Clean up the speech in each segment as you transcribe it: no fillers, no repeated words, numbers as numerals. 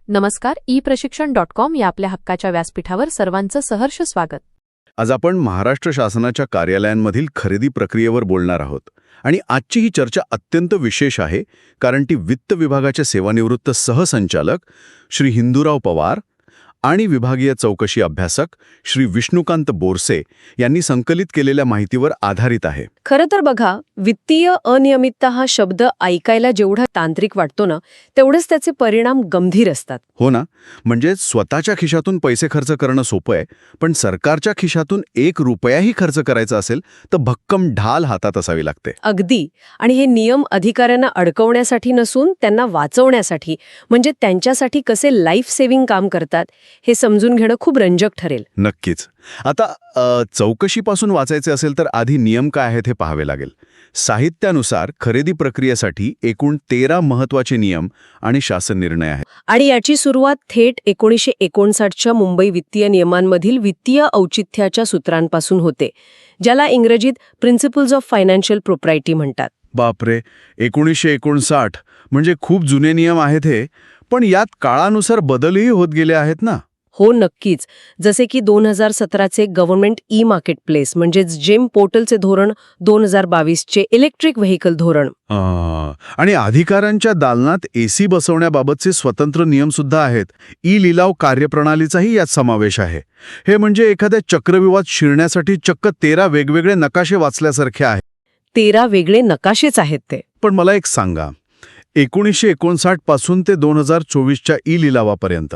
नमस्कार, e-प्रशिक्षण.com या आपल्या हक्काच्या व्यासपीठावर सर्वांचं सहर्ष स्वागत. आज आपण महाराष्ट्र शासनाच्या कार्यालयांमधील खरेदी प्रक्रियेवर बोलणार आहोत. आणि आजची ही चर्चा अत्यंत विशेष आहे, कारण ती वित्त विभागाचे सेवानिवृत्त सहसंचालक श्री हिंदूराव पवार आणि विभागीय चौकशी अभ्यासक श्री विष्णुकांत बोरसे यांनी संकलित केलेल्या माहितीवर आधारित आहे. खरं तर बघा, वित्तीय अनियमितता हा शब्द ऐकायला जेवढा तांत्रिक वाटतो ना, तेवढेच त्याचे परिणाम गंभीर असतात. हो ना, म्हणजे स्वतःच्या खिशातून पैसे खर्च करणं सोपं आहे, पण सरकारच्या खिशातून 1 रुपयाही खर्च करायचा असेल तर भक्कम ढाल हातात असावी लागते. अगदी. आणि हे नियम अधिकाऱ्यांना अडकवण्यासाठी नसून त्यांना वाचवण्यासाठी, म्हणजे त्यांच्यासाठी कसे लाईफ सेव्हिंग काम करतात हे समजून घेणं खूप रंजक ठरेल. नक्कीच. आता चौकशीपासून वाचायचे असेल तर आधी नियम काय आहेत हे पाहावे लागेल. साहित्यानुसार खरेदी प्रक्रियेसाठी एकूण 13 महत्त्वाचे नियम आणि शासन निर्णय आहेत. आणि याची सुरुवात थेट 1959च्या मुंबई वित्तीय नियमांमधील वित्तीय औचित्याच्या सूत्रांपासून होते, ज्याला इंग्रजीत प्रिन्सिपल्स ऑफ फायनान्शियल प्रोप्रायटी म्हणतात. बापरे, 1959 म्हणजे खूप जुने नियम आहेत हे. पण यात काळानुसार बदलही होत गेले आहेत ना? हो, नक्कीच. जसे की 2017चे गव्हर्नमेंट मार्केट प्लेस म्हणजेच जेम पोर्टलचे धोरण, 2022चे इलेक्ट्रिक व्हेकल धोरण. आणि अधिकाऱ्यांच्या दालनात एसी बसवण्याबाबतचे स्वतंत्र नियम सुद्धा आहेत. लिलाव कार्यप्रणालीचाही यात समावेश आहे. हे म्हणजे एखाद्या चक्रव्यूहात शिरण्यासाठी चक्क 13 वेगवेगळे नकाशे वाचल्यासारखे आहे. 13 वेगळे नकाशेच आहेत ते. पण मला एक सांगा, 1959 पासून ते 2024च्या लिलावापर्यंत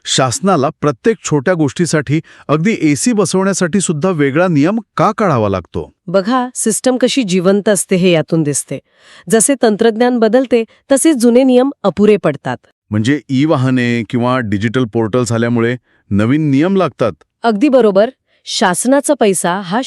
शासनाला प्रत्येक छोट्या गोष्टीसाठी, अगदी एसी बसवण्यासाठी सुद्धा वेगळा नियम का काढावा लागतो? बघा, सिस्टम कशी जिवंत असते हे यातून दिसते. जसे तंत्रज्ञान बदलते तसे जुने नियम अपुरे पडतात. म्हणजे वाहने किंवा डिजिटल पोर्टल्स आल्यामुळे नवीन नियम लागतात. अगदी बरोबर. शासनाचा पैसा हा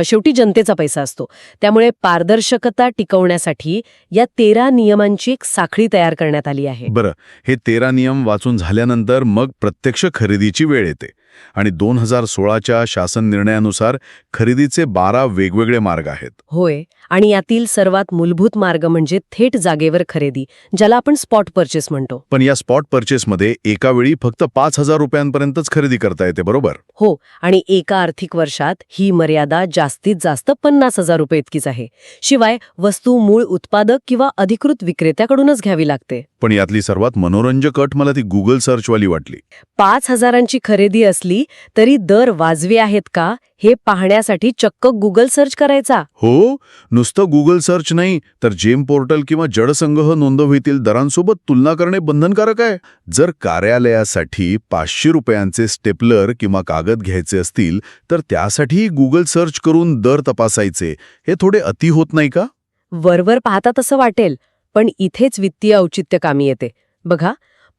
शेवटी जनतेचा पैसा असतो. त्यामुळे पारदर्शकता टिकवण्यासाठी या 13 नियमांची एक साखळी तयार करण्यात आली आहे. बरं, हे 13 नियम वाचून झाल्यानंतर मग प्रत्यक्ष खरेदीची वेळ येते. आणि 2016च्या शासन निर्णयानुसार खरेदीचे 12 वेगवेगळे मार्ग आहेत. होय. आणि यातील सर्वात मूलभूत मार्ग म्हणजे थेट जागेवर खरेदी, ज्याला आपण स्पॉट परचेस म्हणतो. पण या स्पॉट परचेसमध्ये एका वेळी फक्त 5,000 रुपयांपर्यंतच खरेदी करता येते, बरोबर? हो. आणि एका आर्थिक वर्षात ही मर्यादा जास्तीत जास्त 50,000 रुपये इतकीच आहे. शिवाय वस्तू मूळ उत्पादक किंवा अधिकृत विक्रेत्याकडूनच घ्यावी लागते. पण यातली सर्वात मनोरंजक अट मला ती गुगल सर्चवाली वाटली. 5,000ची खरेदी असली तरी दर वाजवी आहेत का हे पाहण्यासाठी चक्क गुगल सर्च करायचा. हो, नुसतं गुगल सर्च नाही तर जेम पोर्टल किंवा जडसंग्रह नोंदवहीतील दरांसोबत तुलना करणे बंधनकारक आहे. जर कार्यालयासाठी 500 रुपयांचे स्टेपलर किंवा कागद घ्यायचे असतील तर त्यासाठीही गुगल सर्च करून दर तपासायचे, हे थोडे अति होत नाही का? वरवर पाहता तसं वाटेल, पण इथेच वित्तीय औचित्य कामी येते. बघा,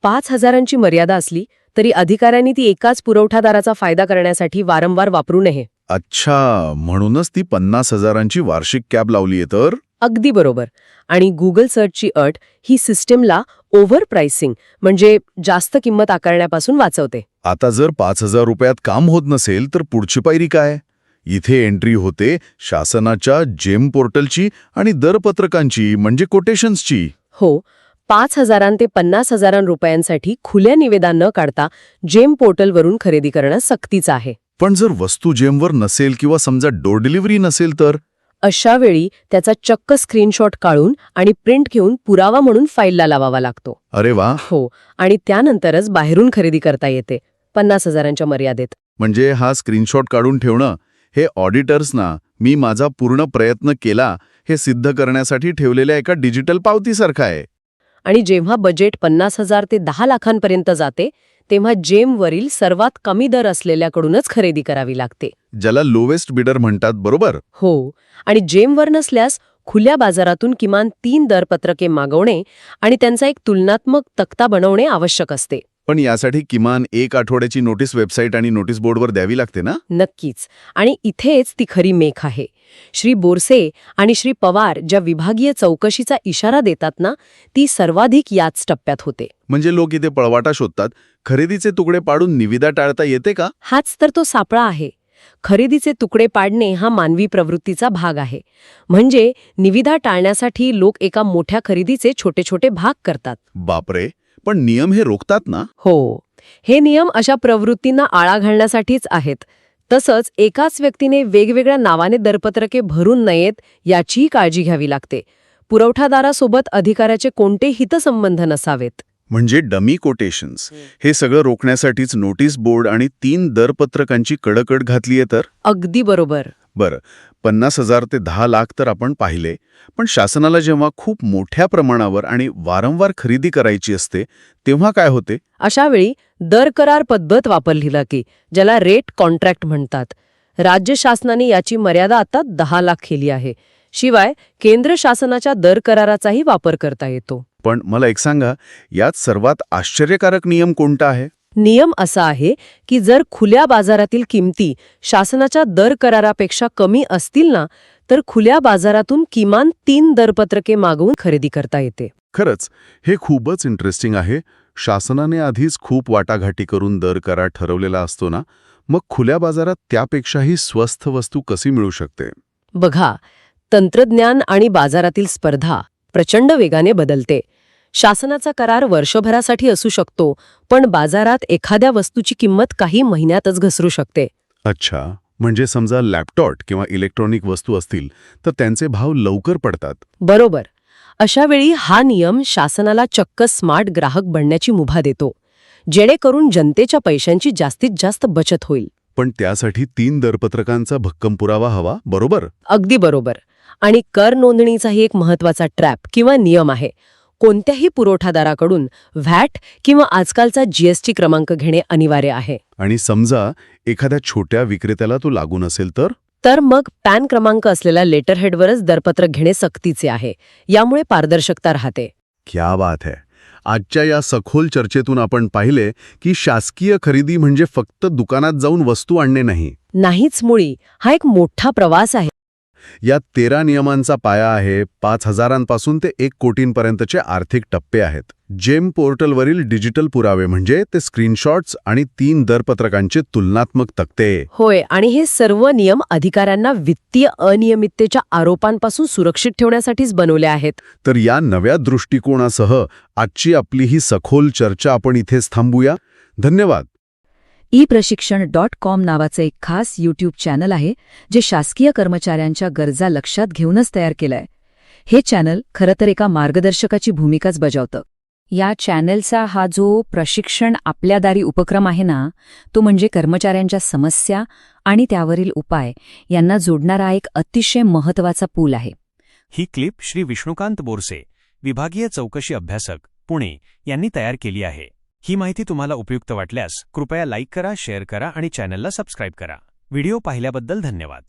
5,000ची मर्यादा असली तरी अधिकाऱ्यांनी ती एकाच पुरवठादाराचा फायदा करण्यासाठी वारंवार वापरू नये. अच्छा, म्हणूनच ती 50,000ची वार्षिक कॅप लावलीये तर? अगदी बरोबर. आणि गुगल सर्चची अट ही सिस्टमला ओव्हर प्राइसिंग म्हणजे जास्त किंमत आकारण्यापासून वाचवते. आता जर 5,000 रुपयात काम होत नसेल तर पुढची पायरी काय? इथे एंट्री होते शासनाच्या जेम पोर्टलची आणि दरपत्रकांची म्हणजे कोटेशन्सची. हो. 5,000 ते 50,000 रुपयांसाठी खुल्या निवेदन न काढता जेम पोर्टलवरून खरेदी करणं सक्तीचं आहे. पण जर वस्तू जेमवर नसेल किंवा समजा डोर डिलिव्हरी नसेल तर? अशा वेळी त्याचा चक्क स्क्रीनशॉट काढून आणि प्रिंट घेऊन पुरावा म्हणून फाईलला लावावा लागतो. अरे वा. हो. आणि त्यानंतरच बाहेरून खरेदी करता येते 50,000च्या मर्यादेत. म्हणजे हा स्क्रीनशॉट काढून ठेवणं हे ऑडिटर्सना मी माझा पूर्ण प्रयत्न केला हे सिद्ध करण्यासाठी ठेवलेल्या एका डिजिटल पावतीसारखं आहे. आणि जेव्हा बजेट 50,000 ते 10 लाखांपर्यंत जाते तेव्हा जेमवरील सर्वात कमी दर असलेल्याकडूनच खरेदी करावी लागते, ज्याला लोवेस्ट बिडर म्हणतात, बरोबर? हो. आणि जेमवर नसल्यास खुल्या बाजारातून किमान 3 दरपत्रके मागवणे आणि त्यांचा एक तुलनात्मक तक्ता बनवणे आवश्यक असते. पण यासाठी किमान 1 आठवड्याची नोटीस वेबसाईट आणि नोटीस बोर्डवर द्यावी लागते ना? नक्कीच. आणि इथेच ती खरी मेख आहे. श्री बोरसे आणि श्री पवार ज्या विभागीय चौकशीचा इशारा देतात ना, ती सर्वाधिक याच टप्प्यात होते. म्हणजे लोक इथे पळवाटा शोधतात. खरेदीचे तुकडे पाडून निविदा टाळता येते का? हाच तर तो सापळा आहे. खरेदीचे तुकडे पाडणे हा मानवी प्रवृत्तीचा भाग आहे. म्हणजे निविदा टाळण्यासाठी लोक एका मोठ्या खरेदीचे छोटे छोटे भाग करतात. बापरे, पण नियम हे रोखतात ना? हो, हे नियम अशा प्रवृत्तींना आळा घालण्यासाठीच आहेत. तसंच एकाच व्यक्तीने वेगवेगळ्या नावाने दरपत्रके भरून नयेत याचीही काळजी घ्यावी लागते. पुरवठादारासोबत अधिकाऱ्याचे कोणते हितसंबंध नसावेत. म्हणजे डमी कोटेशन्स हे सगळं रोखण्यासाठीच नोटीस बोर्ड आणि 3 दरपत्रकांची कडकड घातलीये तर? अगदी बरोबर. बरं, 50,000 ते 10 लाख तर आपण पाहिले, पण शासनाला जेव्हा खूप मोठ्या प्रमाणावर आणि वारंवार खरेदी करायची असते तेव्हा काय होते? अशा वेळी दर करार पद्धत वापरली जाते, ज्याला रेट कॉन्ट्रॅक्ट म्हणतात. राज्य शासनाने याची मर्यादा आता 10 लाख केली आहे. शिवाय केंद्र शासनाच्या दर कराराचाही वापर करता येतो. पण मला एक सांगा, यात सर्वात आश्चर्यकारक नियम कोणता आहे? नियम असा आहे की जर खुल्या बाजारातील किमती शासनाच्या दर करारापेक्षा कमी असतील ना, तर खुल्या बाजारातून किमान 3 दरपत्रके मागवून खरेदी करता येते. खरंच, हे खूपच इंटरेस्टिंग आहे. शासनाने आधीच खूप वाटाघाटी करून दर करार ठरवलेला असतो ना, मग खुल्या बाजारात त्यापेक्षाही स्वस्त वस्तू कशी मिळू शकते? बघा, तंत्रज्ञान आणि बाजारातील स्पर्धा प्रचंड वेगाने बदलते. शासनाचा करार वर्षभरासाठी असू शकतो, पण बाजारात एखाद्या वस्तूची किंमत काही महिन्यातच घसरू शकते. अच्छा, म्हणजे समजा लॅपटॉप किंवा इलेक्ट्रॉनिक वस्तू असतील तर त्यांचे भाव लवकर पडतात. बरोबर. अशा वेळी हा नियम शासनाला चक्क स्मार्ट ग्राहक बनण्याची मुभा देतो, जेणेकरून जनतेच्या पैशांची जास्तीत जास्त बचत होईल. पण त्यासाठी 3 दरपत्रकांचा भक्कम पुरावा हवा, बरोबर? अगदी बरोबर. आणि कर नोंदणीचाही एक महत्वाचा ट्रॅप किंवा नियम आहे. कोणत्याही पुरवठादाराकडून व्हॅट किंवा आजकालचा जीएसटी क्रमांक घेणे अनिवार्य आहे. आणि समजा एखाद्या छोट्या विक्रेत्याला तो लागू नसेल तर मग पॅन क्रमांक असलेल्या लेटरहेडवरच दरपत्रक घेणे सक्तीचे आहे. यामुळे पारदर्शकता राहते. क्या बात है. आजच्या या सखोल चर्चेतून आपण पाहिले की शासकीय खरेदी म्हणजे फक्त दुकानात जाऊन वस्तू आणणे नाही. नाहीच मुळी, हा एक मोठा प्रवास आहे. या 13 नियमांचा पाया आहे. 5,000पासून ते 1 कोटींपर्यंतचे आर्थिक टप्पे आहेत. जेम पोर्टलवरील डिजिटल पुरावे म्हणजे ते स्क्रीनशॉट्स आणि 3 दरपत्रकांचे तुलनात्मक तक्ते. होय, आणि हे सर्व नियम अधिकाऱ्यांना वित्तीय अनियमिततेच्या आरोपांपासून सुरक्षित ठेवण्यासाठीच बनवले आहेत. तर या नव्या दृष्टिकोनासह आजची आपली ही सखोल चर्चा आपण इथेच थांबूया. धन्यवाद. ePrashikshण.com नावाचं एक खास यूट्यूब चॅनल आहे, जे शासकीय कर्मचाऱ्यांच्या गरजा लक्षात घेऊनच तयार केलंय. हे चॅनल खरं तर एका मार्गदर्शकाची भूमिकाच बजावतं. या चॅनलचा हा जो प्रशिक्षण आपल्या दारी उपक्रम आहे ना, तो म्हणजे कर्मचाऱ्यांच्या समस्या आणि त्यावरील उपाय यांना जोडणारा एक अतिशय महत्त्वाचा पूल आहे. ही क्लिप श्री विष्णुकांत बोरसे, विभागीय चौकशी अभ्यासक, पुणे यांनी तयार केली आहे. ही माहिती तुम्हाला उपयुक्त वाटल्यास कृपया लाईक करा, शेअर करा आणि चॅनलला सबस्क्राईब करा. व्हिडिओ पाहिल्याबद्दल धन्यवाद.